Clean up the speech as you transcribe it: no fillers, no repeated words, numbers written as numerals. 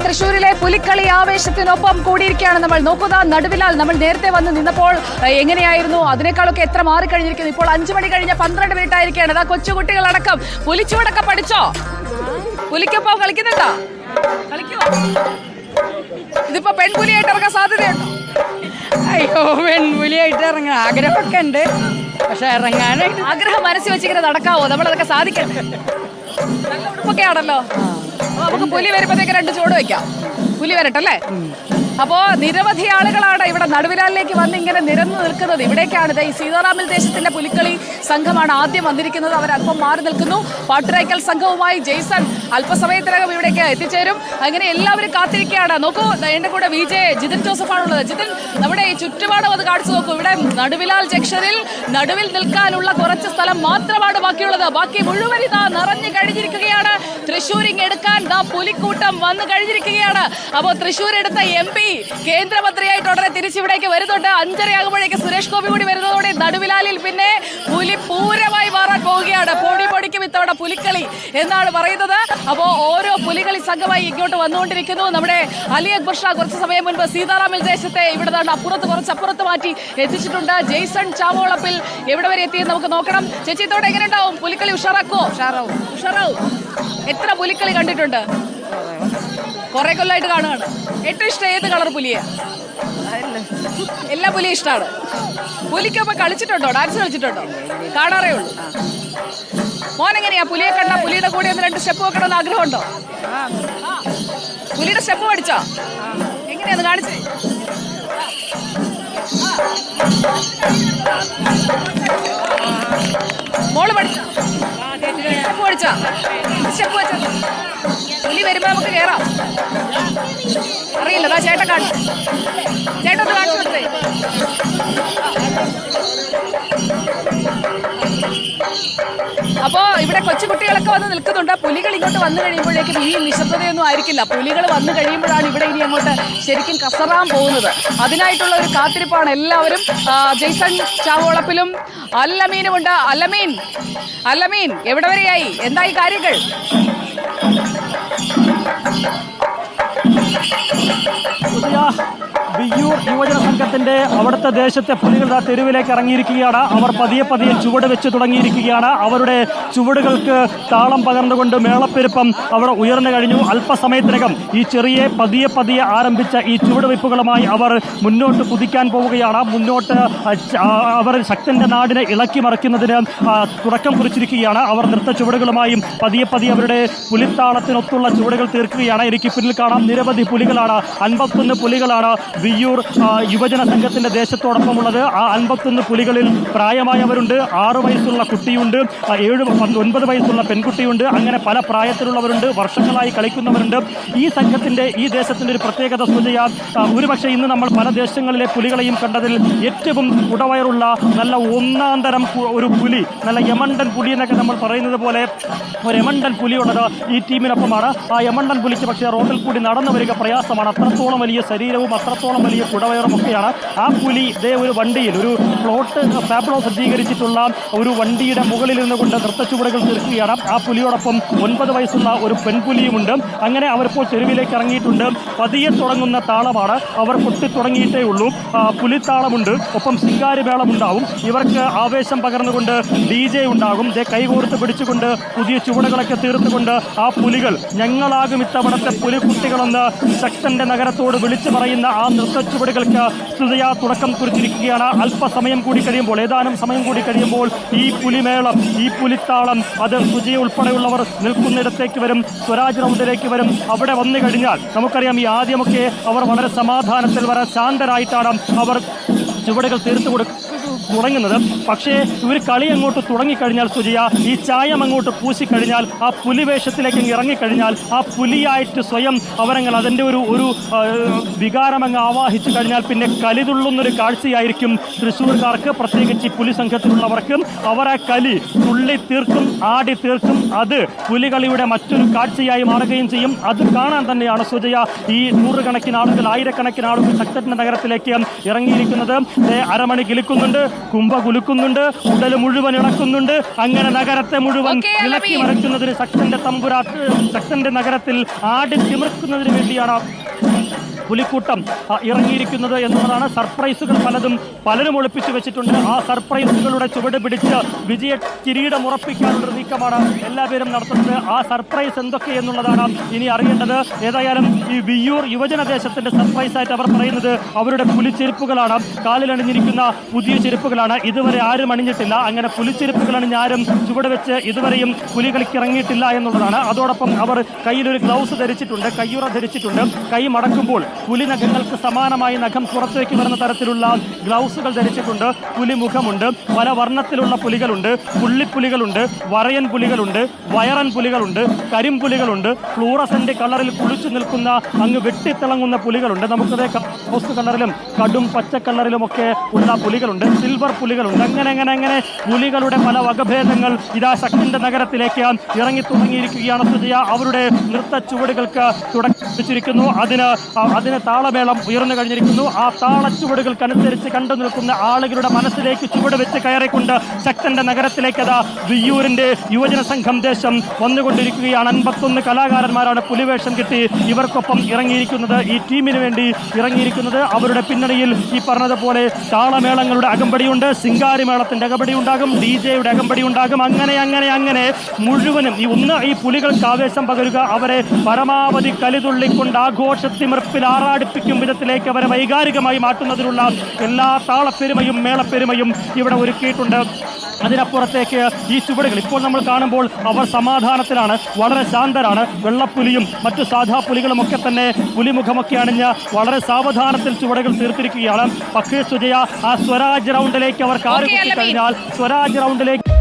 തൃശ്ശൂരിലെ പുലിക്കളി ആവേശത്തിനൊപ്പം കൂടിയിരിക്കുകയാണ് നമ്മൾ. നോക്കുക, നടുവിലാൽ നമ്മൾ നേരത്തെ വന്ന് നിന്നപ്പോൾ എങ്ങനെയായിരുന്നു, അതിനേക്കാളൊക്കെ എത്ര മാറിക്കഴിഞ്ഞിരിക്കുന്നു. ഇപ്പോൾ 5 മണി കഴിഞ്ഞ 12 മിനിറ്റ് ആയിരിക്കുകയാണ്. അതാ കൊച്ചുകുട്ടികളടക്കം പുലിച്ചുവടക്കം പഠിച്ചോ? പുലിക്കൊപ്പം കളിക്കുന്നുണ്ടോ? കളിക്കോ? ഇതിപ്പോ പെൺപുലിയായിട്ട് ഇറങ്ങാൻ സാധ്യതയുണ്ടോ? അയ്യോ, പെൺപുലിയായിട്ട് ഇറങ്ങാൻ ആഗ്രഹമൊക്കെ ഉണ്ട്, പക്ഷെ ഇറങ്ങാനായിട്ട് ആഗ്രഹം മനസ്സിൽ വെച്ചിങ്ങനെ നടക്കാവോ? നമ്മളതൊക്കെ സാധിക്കട്ടെ. നല്ല ഉടുപ്പൊക്കെ ആണല്ലോ. നമുക്ക് പുലി വരുമ്പോഴത്തേക്ക് 2 ചുവട് വെക്കാം. പുലി വരട്ടല്ലേ? അപ്പോ നിരവധി ആളുകളാണ് ഇവിടെ നടുവിലാലിലേക്ക് വന്ന് ഇങ്ങനെ നിരന്നു നിൽക്കുന്നത്. ഇവിടേക്കാണ് ഈ സീതാറാമിൽ ദേശത്തിന്റെ പുലിക്കളി സംഘമാണ് ആദ്യം വന്നിരിക്കുന്നത്. അവർ അല്പം മാറി നിൽക്കുന്നു. പാട്ടുരായ്ക്കൽ സംഘവുമായി ജെയ്സൺ അല്പസമയത്തിനകം ഇവിടേക്ക് എത്തിച്ചേരും. അങ്ങനെ എല്ലാവരും കാത്തിരിക്കുകയാണ്. നോക്കൂ, എന്റെ കൂടെ ജിതിൻ ജോസഫാണുള്ളത്. ജിതിൻ, നമ്മുടെ ഈ ചുറ്റുപാടും അത് കാണിച്ചു നോക്കൂ. ഇവിടെ നടുവിലാൽ ജംഗ്ഷനിൽ നടുവിൽ നിൽക്കാനുള്ള കുറച്ച് സ്ഥലം മാത്രമാണ് ബാക്കിയുള്ളത്. ബാക്കി മുഴുവൻ ഇതാ നിറഞ്ഞു കഴിഞ്ഞിരിക്കുകയാണ്. തൃശ്ശൂരിങ് എടുക്കാൻ പുലിക്കൂട്ടം വന്നു കഴിഞ്ഞിരിക്കുകയാണ്. അപ്പോൾ തൃശ്ശൂർ എടുത്ത MP കേന്ദ്രമന്ത്രിയായിട്ട് ഉടനെ തിരിച്ചിവിടേക്ക് വരുന്നുണ്ട്. 5:30 ആകുമ്പോഴേക്ക് സുരേഷ് ഗോപി കൂടി വരുന്നതോടെ നടുവിലാലിൽ പിന്നെ പുലി പൂരമായി മാറാൻ പോവുകയാണ്. പൊടിക്കും ഇത്തവണ പുലിക്കളി എന്നാണ് പറയുന്നത്. അപ്പോൾ ഓരോ പുലികളി സംഘമായി ഇങ്ങോട്ട് വന്നുകൊണ്ടിരിക്കുന്നു. നമ്മുടെ അലി അക്ബർ ഷാ കുറച്ച് സമയം മുൻപ് സീതാറാമിൽ ദേശത്തെ ഇവിടെ കുറച്ചപ്പുറത്ത് മാറ്റി എത്തിച്ചിട്ടുണ്ട്. ജെയ്സൺ ചാവോളപ്പിൽ എവിടെ വരെ എത്തിയെന്ന് നമുക്ക് നോക്കണം. ചേച്ചി, ഇതോടെ എങ്ങനെ ഉണ്ടാവും? പുലിക്കളി ഉഷാറാക്കോ? ഉഷാറാവും. എത്ര പുലിക്കളി കണ്ടിട്ടുണ്ട്? കുറെ കൊല്ലമായിട്ട് കാണുകയാണ്. ഏറ്റവും ഇഷ്ടം ഏത് കളർ പുലിയെ? എല്ലാ പുലിയും ഇഷ്ടമാണ്. പുലിക്കൊപ്പം കളിച്ചിട്ടുണ്ടോ? ഡാൻസ് കളിച്ചിട്ടുണ്ടോ? കാണാറേ ഉള്ളൂ. മോനെങ്ങനെയാ പുലിയെ കണ്ട പുലിയുടെ കൂടെ 2 സ്റ്റെപ്പ് വെക്കണമെന്ന് ആഗ്രഹമുണ്ടോ? പുലിയുടെ സ്റ്റെപ്പ് പഠിച്ചോ? എങ്ങനെയാന്ന് കാണിച്ചേ. മോള് പഠിച്ചോ? സ്റ്റെപ്പ് വെച്ചാ പുലി വരുമ്പോ നമുക്ക് കേറാം. അറിയില്ല, ചേട്ടൻ കാണിച്ചു. ചേട്ടൻ കാണിച്ചു കൊടുത്തേ. അപ്പോ ഇവിടെ കൊച്ചുകുട്ടികളൊക്കെ വന്ന് നിൽക്കുന്നുണ്ട്. പുലികൾ ഇങ്ങോട്ട് വന്നു കഴിയുമ്പോഴേക്കും ഈ നിശബ്ദതയൊന്നും ആയിരിക്കില്ല. പുലികൾ വന്നു കഴിയുമ്പോഴാണ് ഇവിടെ ഇനി അങ്ങോട്ട് ശരിക്കും കസറാൻ പോകുന്നത്. അതിനായിട്ടുള്ള ഒരു കാത്തിരിപ്പാണ് എല്ലാവരും. ജെയ്സൺ ചാവോളപ്പിലും അല്ലമീനുമുണ്ട്. അല്ലമീൻ എവിടെ വരെയായി? എന്തായി കാര്യങ്ങൾ? വിയ്യൂർ യുവജന സംഘത്തിന്റെ അവിടുത്തെ ദേശത്തെ പുലികൾ തെരുവിലേക്ക് ഇറങ്ങിയിരിക്കുകയാണ്. അവർ പതിയെ ചുവട് വെച്ച് തുടങ്ങിയിരിക്കുകയാണ്. അവരുടെ ചുവടുകൾക്ക് താളം പകർന്നുകൊണ്ട് മേളപ്പെരുപ്പം അവിടെ ഉയർന്നു കഴിഞ്ഞു. അല്പസമയത്തിനകം ഈ ചെറിയ പതിയെ ആരംഭിച്ച ഈ ചുവടുവയ്പ്പുകളുമായി അവർ മുന്നോട്ട് കുതിക്കാൻ പോവുകയാണ്. മുന്നോട്ട് അവർ ശക്തന്റെ നാടിനെ ഇളക്കി മറിക്കുന്നതിന് തുടക്കം കുറിച്ചിരിക്കുകയാണ്. അവർ നൃത്ത ചുവടുകളുമായും പതിയെ അവരുടെ പുലിത്താളത്തിനൊത്തുള്ള ചുവടുകൾ തീർക്കുകയാണ്. എനിക്ക് പിന്നിൽ കാണാം നിരവധി പുലികളാണ്. 51 പുലികളാണ് വിയ്യൂർ യുവജന സംഘത്തിന്റെ ദേശത്തോടൊപ്പമുള്ളത്. ആ 51 പുലികളിൽ പ്രായമായവരുണ്ട്, 6 വയസ്സുള്ള കുട്ടിയുണ്ട്, 9 വയസ്സുള്ള പെൺകുട്ടിയുണ്ട്. അങ്ങനെ പല പ്രായത്തിലുള്ളവരുണ്ട്, വർഷങ്ങളായി കളിക്കുന്നവരുണ്ട്. ഈ ദേശത്തിന്റെ ഒരു പ്രത്യേകത സുജയ, ഒരുപക്ഷെ ഇന്ന് നമ്മൾ പല ദേശങ്ങളിലെ പുലികളെയും കണ്ടതിൽ ഏറ്റവും കുടവയറുള്ള നല്ല ഒന്നാം തരം ഒരു പുലി, നല്ല യമണ്ടൻ പുലി എന്നൊക്കെ നമ്മൾ പറയുന്നത് പോലെ ഒരു യമണ്ടൻ പുലിയുള്ളത് ഈ ടീമിനൊപ്പമാണ്. ആ യമണ്ടൻ പുലിക്ക് പക്ഷേ റോഡിൽ കൂടി നടന്നു വരിക പ്രയാസമാണ്. അത്രത്തോളം വലിയ ശരീരവും അത്രത്തോളം വലിയ കുടവയറും ഒക്കെയാണ്. ആ പുലി ഇതേ ഒരു വണ്ടിയിൽ, ഒരു ഫാബ്ലോ സജ്ജീകരിച്ചിട്ടുള്ള ഒരു വണ്ടിയുടെ മുകളിൽ നിന്നുകൊണ്ട് നൃത്തച്ചുവടുകൾ തീർക്കുകയാണ്. ആ പുലിയോടൊപ്പം 9 വയസ്സുള്ള ഒരു പെൺപുലിയുമുണ്ട്. അങ്ങനെ അവരിപ്പോൾ തെരുവിലേക്ക് ഇറങ്ങിയിട്ടുണ്ട്. പതിയെ തുടങ്ങുന്ന താളമാണ്. അവർ പൊട്ടിത്തുടങ്ങിയിട്ടേ ഉള്ളൂ. പുലിത്താളമുണ്ട്, ഒപ്പം ശിങ്കാരിമേളമുണ്ടാവും. ഇവർക്ക് ആവേശം പകർന്നുകൊണ്ട് DJ ഉണ്ടാകും. കൈകോർത്ത് പിടിച്ചുകൊണ്ട് പുതിയ ചുവടുകളൊക്കെ തീർത്തുകൊണ്ട് ആ പുലികൾ ഞങ്ങളാകും ഇത്തവണത്തെ പുലിക്കുട്ടികളെന്ന് ശക്തന്റെ നഗരത്തോട് വിളിച്ചു പറയുന്ന ആ നൃത്തച്ചുവടുകൾക്ക് സുജയ തുടക്കം കുറിച്ചിരിക്കുകയാണ്. അല്പസമയം കൂടി കഴിയുമ്പോൾ, ഏതാനും സമയം കൂടി കഴിയുമ്പോൾ ഈ പുലിമേളം, ഈ പുലിത്താളം അത് സുജയ ഉൾപ്പെടെയുള്ളവർ നിൽക്കുന്നിടത്തേക്ക് വരും. സ്വരാജ് റൗണ്ടിലേക്ക് വരും. അവിടെ വന്നു കഴിഞ്ഞാൽ നമുക്കറിയാം, ഈ ആദ്യമൊക്കെ അവർ വളരെ സമാധാനത്തിൽ, വളരെ ശാന്തരായിട്ടാണ് അവർ ചുവടുകൾ തീർത്തു തുടങ്ങുന്നത്. പക്ഷേ ഇവർ കളി അങ്ങോട്ട് തുടങ്ങിക്കഴിഞ്ഞാൽ സുജയ, ഈ ചായം അങ്ങോട്ട് പൂശിക്കഴിഞ്ഞാൽ, ആ പുലിവേഷത്തിലേക്ക് ഇറങ്ങിക്കഴിഞ്ഞാൽ, ആ പുലിയായിട്ട് സ്വയം അവരങ്ങൾ അതിൻ്റെ ഒരു വികാരം അങ്ങ് ആവാഹിച്ചു കഴിഞ്ഞാൽ പിന്നെ കലിതുള്ളുന്നൊരു കാഴ്ചയായിരിക്കും തൃശ്ശൂർക്കാർക്ക്, പ്രത്യേകിച്ച് പുലി സംഘത്തിലുള്ളവർക്ക്. അവർ ആ കലി തുള്ളി തീർക്കും, ആടി തീർക്കും. അത് പുലികളിയുടെ മറ്റൊരു കാഴ്ചയായി മാറുകയും ചെയ്യും. അത് കാണാൻ തന്നെയാണ് സുജയ ഈ 100 കണക്കിന് ആളുകൾ, 1000 കണക്കിന് ആളുകൾ ശക്തന്റെ നഗരത്തിലേക്ക് ഇറങ്ങിയിരിക്കുന്നത്. അരമണി കിളിക്കുന്നുണ്ട്. കുംഭ കുലുക്കുന്നുണ്ട്, ഉടൽ മുഴുവൻ ഇളക്കുന്നുണ്ട്. അങ്ങനെ നഗരത്തെ മുഴുവൻ Okay, ഇളക്കി അലമീൻ. മറിക്കുന്നതിന് ശക്തന്റെ നഗരത്തിൽ ആടി തിമിർക്കുന്നതിന് വേണ്ടിയാണ് പുലിക്കൂട്ടം ഇറങ്ങിയിരിക്കുന്നത് എന്നുള്ളതാണ്. സർപ്രൈസുകൾ പലരും ഒളിപ്പിച്ചു വെച്ചിട്ടുണ്ട്. ആ സർപ്രൈസുകളുടെ ചുവട് പിടിച്ച് വിജയ കിരീടം ഉറപ്പിക്കാനുള്ള നീക്കമാണ് എല്ലാവരും നടത്തുന്നത്. ആ സർപ്രൈസ് എന്തൊക്കെ എന്നുള്ളതാണ് ഇനി അറിയേണ്ടത്. ഏതായാലും ഈ വിയ്യൂർ യുവജനദേശത്തിന്റെ സർപ്രൈസ് ആയിട്ട് അവർ പറയുന്നത് അവരുടെ പുലിച്ചെരുപ്പുകളാണ്. കാലിലണിഞ്ഞിരിക്കുന്ന പുതിയ ചെരുപ്പുകളാണ്. ഇതുവരെ ആരും അണിഞ്ഞിട്ടില്ല. അങ്ങനെ പുലിച്ചെരുപ്പുകൾ അണിഞ്ഞ് ആരും ചുവട് വെച്ച് ഇതുവരെയും പുലികളിക്ക് ഇറങ്ങിയിട്ടില്ല എന്നുള്ളതാണ്. അതോടൊപ്പം അവർ കയ്യിലൊരു ഗ്ലൗസ് ധരിച്ചിട്ടുണ്ട്, കയ്യുറ ധരിച്ചിട്ടുണ്ട്. കൈ മടക്കുമ്പോൾ പുലി നഖങ്ങൾക്ക് സമാനമായി നഖം പുറത്തേക്ക് വരുന്ന തരത്തിലുള്ള ഗ്ലൗസുകൾ ധരിച്ചിട്ടുണ്ട്. പുലിമുഖമുണ്ട്, പല വർണ്ണത്തിലുള്ള പുലികളുണ്ട്. പുള്ളിപ്പുലികളുണ്ട്, വരയൻ പുലികളുണ്ട്, വയറൻ പുലികളുണ്ട്, കരിമ്പുലികളുണ്ട്, ഫ്ലൂറസന്റ് കളറിൽ കുളിച്ചു നിൽക്കുന്ന അങ്ങ് വെട്ടിത്തിളങ്ങുന്ന പുലികളുണ്ട്. നമുക്കത് റോസ് കളറിലും കടും പച്ച കളറിലുമൊക്കെ ഉള്ള പുലികളുണ്ട്, സിൽവർ പുലികളുണ്ട്. അങ്ങനെ പുലികളുടെ പല വകഭേദങ്ങൾ ഇതാ ശക്തന്റെ നഗരത്തിലേക്ക് ഇറങ്ങി തുടങ്ങിയിരിക്കുകയാണ്. സുജയ, അവരുടെ നൃത്ത ചുവടുകൾക്ക് തുടങ്ങിച്ചിരിക്കുന്നു. അതിന് താളമേളം ഉയർന്നു കഴിഞ്ഞിരിക്കുന്നു. ആ താളച്ചുവടുകൾക്കനുസരിച്ച് കണ്ടു നിൽക്കുന്ന ആളുകളുടെ മനസ്സിലേക്ക് ചുവട് വെച്ച് കയറിക്കൊണ്ട് ശക്തന്റെ നഗരത്തിലേക്ക് അതാ വിയ്യൂരിന്റെ യുവജന സംഘം ദേശം വന്നുകൊണ്ടിരിക്കുകയാണ്. 51 കലാകാരന്മാരാണ് പുലിവേഷം കിട്ടി ഇവർക്കൊപ്പം ഇറങ്ങിയിരിക്കുന്നത്, ഈ ടീമിന് വേണ്ടി ഇറങ്ങിയിരിക്കുന്നത്. അവരുടെ പിന്നണിയിൽ ഈ പറഞ്ഞതുപോലെ താളമേളങ്ങളുടെ അകമ്പടിയുണ്ട്, സിംഗാരിമേളത്തിന്റെ അകമ്പടി ഉണ്ടാകും, DJ-യുടെ അകമ്പടി ഉണ്ടാകും. അങ്ങനെ മുഴുവനും ഈ പുലികൾക്ക് ആവേശം പകരുക, അവരെ പരമാവധി കലിതുള്ളിക്കൊണ്ട് ആഘോഷത്തിമിർപ്പിൽ ആറാടിപ്പിക്കും വിധത്തിലേക്ക് അവരെ വൈകാരികമായി മാറ്റുന്നതിനുള്ള എല്ലാ താളപ്പെരുമയും മേളപ്പെരുമയും ഇവിടെ ഒരുക്കിയിട്ടുണ്ട്. അതിനപ്പുറത്തേക്ക് ഈ ചുവടുകൾ ഇപ്പോൾ നമ്മൾ കാണുമ്പോൾ അവർ സമാധാനത്തിലാണ്, വളരെ ശാന്തരാണ്. വെള്ളപ്പുലിയും മറ്റു സാധാ പുലികളും ഒക്കെ തന്നെ പുലിമുഖമൊക്കെ അണിഞ്ഞ് വളരെ സാവധാനത്തിൽ ചുവടുകൾ തീർത്തിരിക്കുകയാണ്. പക്ഷേ സുജയ, ആ സ്വരാജ് റൗണ്ടിലേക്ക് അവർ കാലുകുത്തി കഴിഞ്ഞാൽ സ്വരാജ് റൗണ്ടിലേക്ക്